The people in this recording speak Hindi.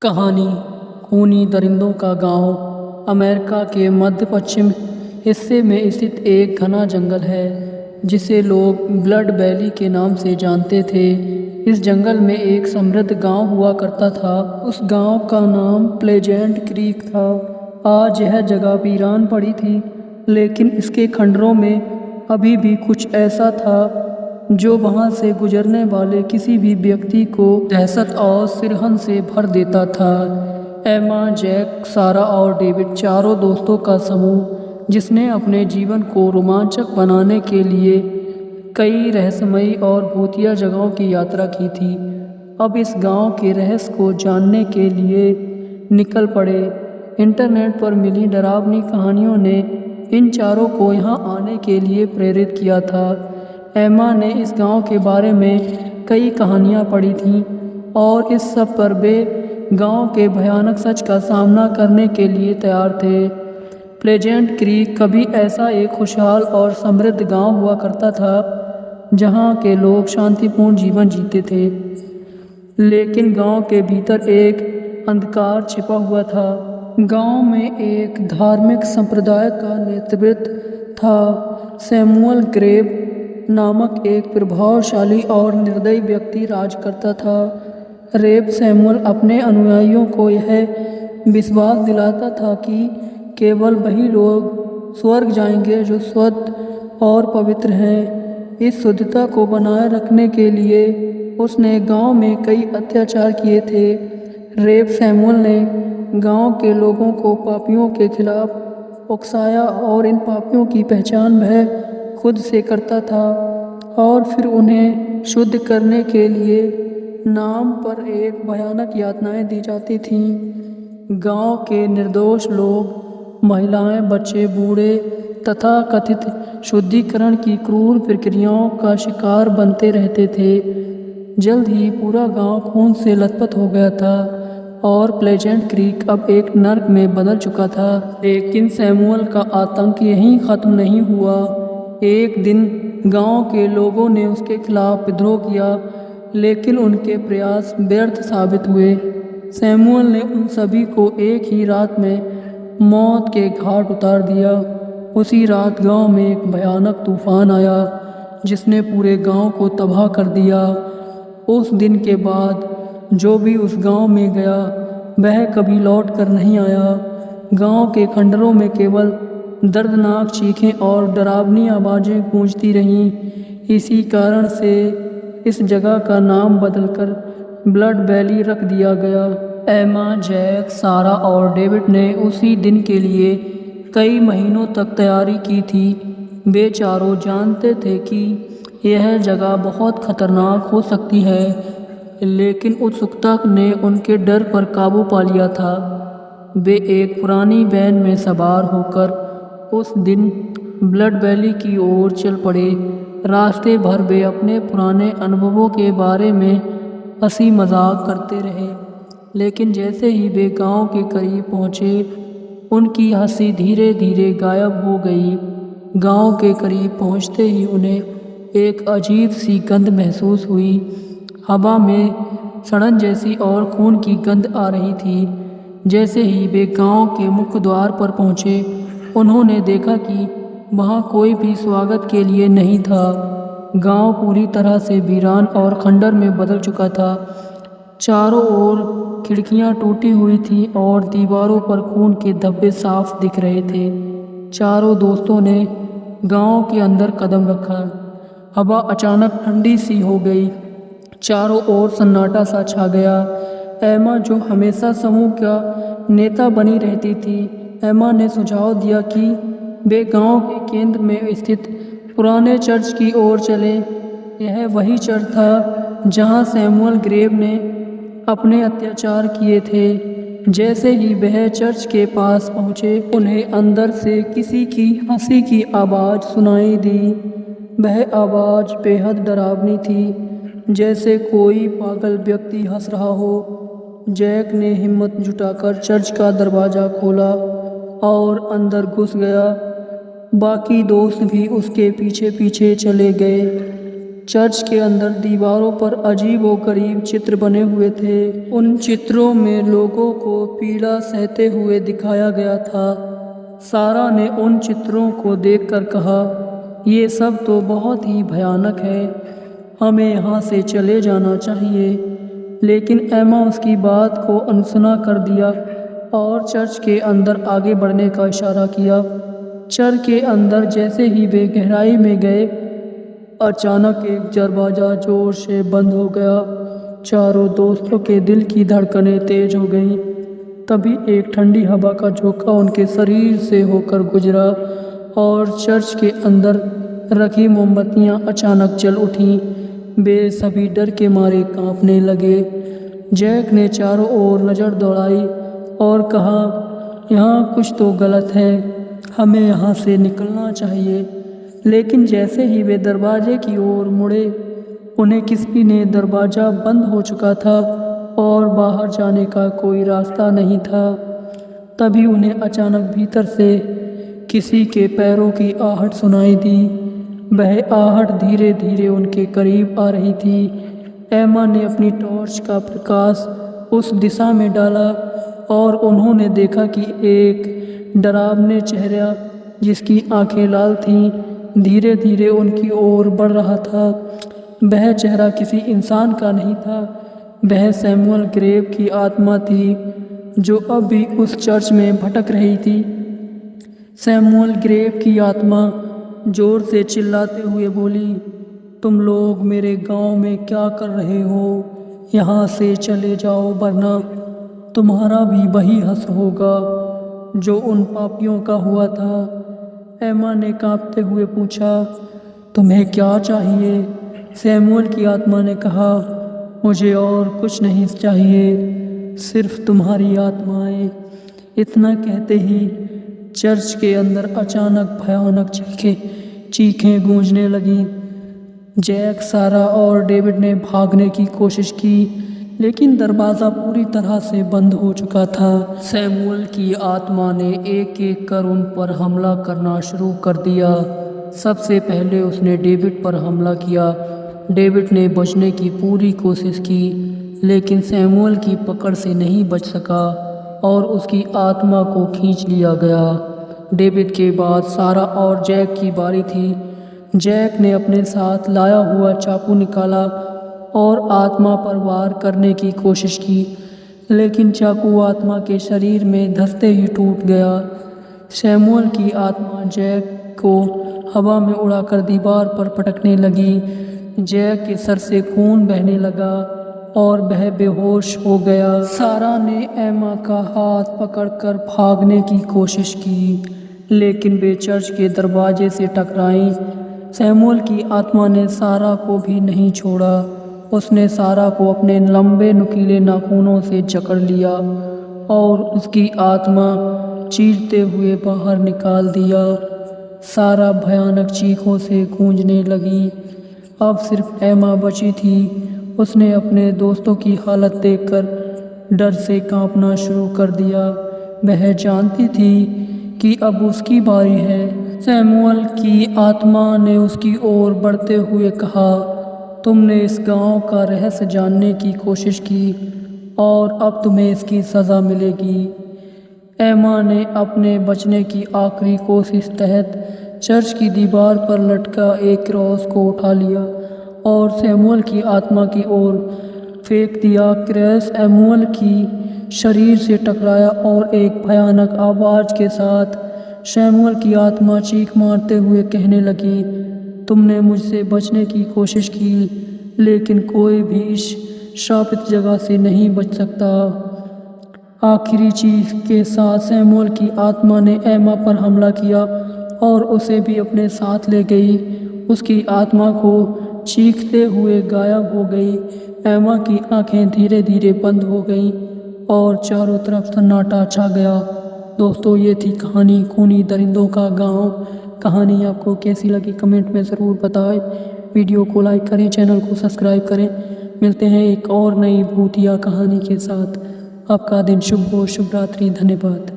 कहानी खूनी दरिंदों का गांव। अमेरिका के मध्य पश्चिम हिस्से में स्थित एक घना जंगल है जिसे लोग ब्लड वैली के नाम से जानते थे। इस जंगल में एक समृद्ध गांव हुआ करता था। उस गांव का नाम प्लेजेंट क्रीक था। आज यह जगह वीरान पड़ी थी, लेकिन इसके खंडरों में अभी भी कुछ ऐसा था जो वहां से गुजरने वाले किसी भी व्यक्ति को दहशत और सिरहन से भर देता था। एमा, जैक, सारा और डेविड चारों दोस्तों का समूह, जिसने अपने जीवन को रोमांचक बनाने के लिए कई रहस्यमयी और भूतिया जगहों की यात्रा की थी, अब इस गांव के रहस्य को जानने के लिए निकल पड़े। इंटरनेट पर मिली डरावनी कहानियों ने इन चारों को यहाँ आने के लिए प्रेरित किया था। एमा ने इस गांव के बारे में कई कहानियां पढ़ी थीं और इस सब पर वे गांव के भयानक सच का सामना करने के लिए तैयार थे। प्लेजेंट क्रीक कभी ऐसा एक खुशहाल और समृद्ध गांव हुआ करता था जहां के लोग शांतिपूर्ण जीवन जीते थे, लेकिन गांव के भीतर एक अंधकार छिपा हुआ था। गांव में एक धार्मिक संप्रदाय का नेतृत्व था। सैमुअल ग्रेव नामक एक प्रभावशाली और निर्दयी व्यक्ति राज करता था। रेब सैमुअल अपने अनुयायियों को यह विश्वास दिलाता था कि केवल वही लोग स्वर्ग जाएंगे जो शुद्ध और पवित्र हैं। इस शुद्धता को बनाए रखने के लिए उसने गांव में कई अत्याचार किए थे। रेब सैमुअल ने गांव के लोगों को पापियों के खिलाफ उकसाया और इन पापियों की पहचान वह खुद से करता था और फिर उन्हें शुद्ध करने के लिए नाम पर एक भयानक यातनाएं दी जाती थीं। गांव के निर्दोष लोग, महिलाएं, बच्चे, बूढ़े तथा कथित शुद्धिकरण की क्रूर प्रक्रियाओं का शिकार बनते रहते थे। जल्द ही पूरा गांव खून से लथपथ हो गया था और प्लेजेंट क्रीक अब एक नर्क में बदल चुका था। लेकिन सैमुअल का आतंक यहीं ख़त्म नहीं हुआ। एक दिन गांव के लोगों ने उसके खिलाफ विद्रोह किया, लेकिन उनके प्रयास व्यर्थ साबित हुए। सैमुअल ने उन सभी को एक ही रात में मौत के घाट उतार दिया। उसी रात गांव में एक भयानक तूफान आया जिसने पूरे गांव को तबाह कर दिया। उस दिन के बाद जो भी उस गांव में गया वह कभी लौट कर नहीं आया। गांव के खंडरों में केवल दर्दनाक चीखें और डरावनी आवाज़ें गूंजती रहीं। इसी कारण से इस जगह का नाम बदलकर ब्लड वैली रख दिया गया। एमा, जैक, सारा और डेविड ने उसी दिन के लिए कई महीनों तक तैयारी की थी। वे चारों जानते थे कि यह जगह बहुत खतरनाक हो सकती है, लेकिन उत्सुकता ने उनके डर पर काबू पा लिया था। वे एक पुरानी वैन में सवार होकर उस दिन ब्लड वैली की ओर चल पड़े। रास्ते भर वे अपने पुराने अनुभवों के बारे में हंसी मजाक करते रहे, लेकिन जैसे ही वे गांव के करीब पहुंचे उनकी हंसी धीरे धीरे गायब हो गई। गांव के करीब पहुंचते ही उन्हें एक अजीब सी गंध महसूस हुई। हवा में सड़न जैसी और खून की गंध आ रही थी। जैसे ही वे गांव के मुख्य द्वार पर पहुंचे उन्होंने देखा कि वहां कोई भी स्वागत के लिए नहीं था। गांव पूरी तरह से वीरान और खंडर में बदल चुका था। चारों ओर खिड़कियां टूटी हुई थीं और दीवारों पर खून के धब्बे साफ दिख रहे थे। चारों दोस्तों ने गांव के अंदर कदम रखा। हवा अचानक ठंडी सी हो गई। चारों ओर सन्नाटा सा छा गया। एमा, जो हमेशा समूह का नेता बनी रहती थी, एमा ने सुझाव दिया कि वे गांव के केंद्र में स्थित पुराने चर्च की ओर चलें। यह वही चर्च था जहां सैमुअल ग्रेव ने अपने अत्याचार किए थे। जैसे ही वह चर्च के पास पहुंचे उन्हें अंदर से किसी की हंसी की आवाज़ सुनाई दी। वह आवाज़ बेहद डरावनी थी, जैसे कोई पागल व्यक्ति हंस रहा हो। जैक ने हिम्मत जुटाकर चर्च का दरवाज़ा खोला और अंदर घुस गया। बाकी दोस्त भी उसके पीछे पीछे चले गए। चर्च के अंदर दीवारों पर अजीब व गरीब चित्र बने हुए थे। उन चित्रों में लोगों को पीड़ा सहते हुए दिखाया गया था। सारा ने उन चित्रों को देखकर कहा, ये सब तो बहुत ही भयानक है, हमें यहाँ से चले जाना चाहिए। लेकिन एमा उसकी बात को अनसुना कर दिया और चर्च के अंदर आगे बढ़ने का इशारा किया। चर्च के अंदर जैसे ही वे गहराई में गए, अचानक एक दरवाज़ा ज़ोर से बंद हो गया। चारों दोस्तों के दिल की धड़कनें तेज हो गईं। तभी एक ठंडी हवा का झोंका उनके शरीर से होकर गुजरा और चर्च के अंदर रखी मोमबत्तियां अचानक जल उठीं। वे सभी डर के मारे कांपने लगे। जैक ने चारों ओर नज़र दौड़ाई और कहा, यहाँ कुछ तो गलत है, हमें यहाँ से निकलना चाहिए। लेकिन जैसे ही वे दरवाजे की ओर मुड़े, उन्हें किसी ने दरवाज़ा बंद हो चुका था और बाहर जाने का कोई रास्ता नहीं था। तभी उन्हें अचानक भीतर से किसी के पैरों की आहट सुनाई दी। वह आहट धीरे धीरे उनके करीब आ रही थी। एमा ने अपनी टॉर्च का प्रकाश उस दिशा में डाला और उन्होंने देखा कि एक डरावने चेहरा, जिसकी आंखें लाल थीं, धीरे धीरे उनकी ओर बढ़ रहा था। वह चेहरा किसी इंसान का नहीं था, वह सैमुअल ग्रेव की आत्मा थी जो अब भी उस चर्च में भटक रही थी। सैमुअल ग्रेव की आत्मा जोर से चिल्लाते हुए बोली, तुम लोग मेरे गांव में क्या कर रहे हो? यहाँ से चले जाओ, वरना तुम्हारा भी वही हश्र होगा जो उन पापियों का हुआ था। एमा ने कांपते हुए पूछा, तुम्हें क्या चाहिए? सैमुअल की आत्मा ने कहा, मुझे और कुछ नहीं चाहिए, सिर्फ तुम्हारी आत्माएं। इतना कहते ही चर्च के अंदर अचानक भयानक चीखें गूंजने लगीं। जैक, सारा और डेविड ने भागने की कोशिश की, लेकिन दरवाज़ा पूरी तरह से बंद हो चुका था। सैमुअल की आत्मा ने एक एक कर उन पर हमला करना शुरू कर दिया। सबसे पहले उसने डेविड पर हमला किया। डेविड ने बचने की पूरी कोशिश की, लेकिन सैमुअल की पकड़ से नहीं बच सका और उसकी आत्मा को खींच लिया गया। डेविड के बाद सारा और जैक की बारी थी। जैक ने अपने साथ लाया हुआ चाकू निकाला और आत्मा पर वार करने की कोशिश की, लेकिन चाकू आत्मा के शरीर में धंसते ही टूट गया। सैमुअल की आत्मा जैक को हवा में उड़ाकर दीवार पर पटकने लगी। जैक के सर से खून बहने लगा और वह बेहोश हो गया। सारा ने एमा का हाथ पकड़कर भागने की कोशिश की, लेकिन वे चर्च के दरवाजे से टकराई। सैमुअल की आत्मा ने सारा को भी नहीं छोड़ा। उसने सारा को अपने लंबे नुकीले नाखूनों से जकड़ लिया और उसकी आत्मा चीरते हुए बाहर निकाल दिया। सारा भयानक चीखों से गूंजने लगी। अब सिर्फ एमा बची थी। उसने अपने दोस्तों की हालत देखकर डर से कांपना शुरू कर दिया। वह जानती थी कि अब उसकी बारी है। सैमुअल की आत्मा ने उसकी ओर बढ़ते हुए कहा, तुमने इस गांव का रहस्य जानने की कोशिश की और अब तुम्हें इसकी सज़ा मिलेगी। एमा ने अपने बचने की आखिरी कोशिश तहत चर्च की दीवार पर लटका एक क्रॉस को उठा लिया और सैमुअल की आत्मा की ओर फेंक दिया। क्रॉस सैमुअल की शरीर से टकराया और एक भयानक आवाज़ के साथ सैमुअल की आत्मा चीख मारते हुए कहने लगी, तुमने मुझसे बचने की कोशिश की, लेकिन कोई भी इस शापित जगह से नहीं बच सकता। आखिरी चीख के साथ सैमुअल की आत्मा ने एमा पर हमला किया और उसे भी अपने साथ ले गई। उसकी आत्मा को चीखते हुए गायब हो गई। एमा की आंखें धीरे धीरे बंद हो गईं और चारों तरफ सन्नाटा छा गया। दोस्तों, ये थी कहानी खूनी दरिंदों का गांव। कहानी आपको कैसी लगी कमेंट में ज़रूर बताएं। वीडियो को लाइक करें, चैनल को सब्सक्राइब करें। मिलते हैं एक और नई भूतिया कहानी के साथ। आपका दिन शुभ हो। शुभ रात्रि। धन्यवाद।